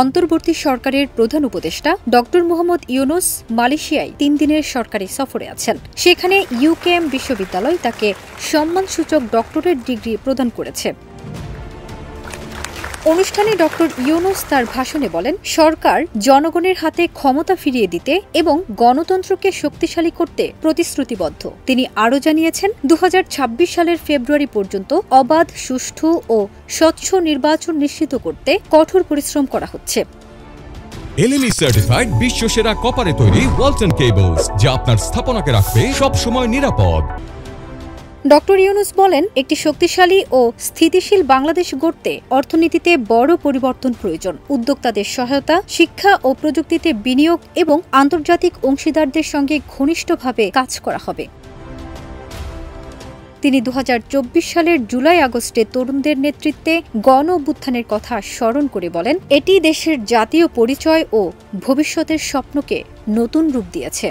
অন্তর্বর্তী সরকারের প্রধান উপদেষ্টা ডক্টর মোহাম্মদ ইউনুস মালয়েশিয়ায় 3 দিনের সরকারি সফরে আছেন। সেখানে ইউকেএম বিশ্ববিদ্যালয় তাকে সম্মানসূচক ডক্টরেট ডিগ্রি প্রদান করেছে। অনুষ্ঠানে ডক্টর ইউনুস তার ভাষণে বলেন, সরকার জনগণের হাতে ক্ষমতা ফিরিয়ে দিতে এবং গণতন্ত্রকে শক্তিশালী করতে প্রতিশ্রুতিবদ্ধ। তিনি আরও জানিয়েছেন, 2026 সালের ফেব্রুয়ারি পর্যন্ত অবাধ, সুষ্ঠু ও স্বচ্ছ নির্বাচন নিশ্চিত করতে কঠোর পরিশ্রম করা হচ্ছে। এলএমই সার্টিফাইড বিশ্বসেরা কপারে তৈরি ওয়ালটন কেবলস, যা আপনার স্থাপনাকে রাখবে সবসময় নিরাপদ। ডক্টর ইউনুস বলেন, একটি শক্তিশালী ও স্থিতিশীল বাংলাদেশ গড়তে অর্থনীতিতে বড় পরিবর্তন প্রয়োজন। উদ্যোক্তাদের সহায়তা, শিক্ষা ও প্রযুক্তিতে বিনিয়োগ এবং আন্তর্জাতিক অংশীদারদের সঙ্গে ঘনিষ্ঠভাবে কাজ করা হবে। তিনি 2024 সালের জুলাই-আগস্টে তরুণদের নেতৃত্বে গণ অভ্যুত্থানের কথা স্মরণ করে বলেন, এটি দেশের জাতীয় পরিচয় ও ভবিষ্যতের স্বপ্নকে নতুন রূপ দিয়েছে।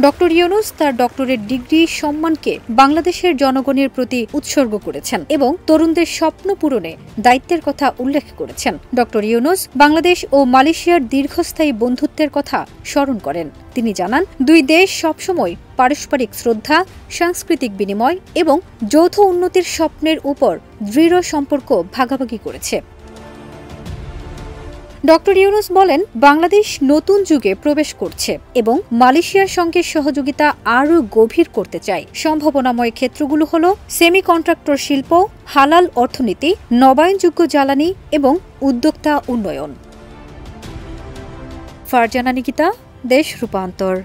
ডক্টর ইউনুস তার ডক্টরেট ডিগ্রি সম্মানকে বাংলাদেশের জনগণের প্রতি উৎসর্গ করেছেন এবং তরুণদের স্বপ্ন পূরণে দায়িত্বের কথা উল্লেখ করেছেন। ডক্টর ইউনুস বাংলাদেশ ও মালয়েশিয়ার দীর্ঘস্থায়ী বন্ধুত্বের কথা স্মরণ করেন। তিনি জানান, দুই দেশ সবসময় পারস্পরিক শ্রদ্ধা, সাংস্কৃতিক বিনিময় এবং যৌথ উন্নতির স্বপ্নের উপর দৃঢ় সম্পর্ক ভাগাভাগি করেছে। ডক্টর ইউনুস বলেন, বাংলাদেশ নতুন যুগে প্রবেশ করছে এবং মালয়েশিয়ার সঙ্গে সহযোগিতা আরও গভীর করতে চায়। সম্ভাবনাময় ক্ষেত্রগুলো হল সেমিকন্ডাক্টর শিল্প, হালাল অর্থনীতি, নবায়নযোগ্য জ্বালানি এবং উদ্যোক্তা উন্নয়ন। ফারজানা নিকিতা, দেশ রূপান্তর।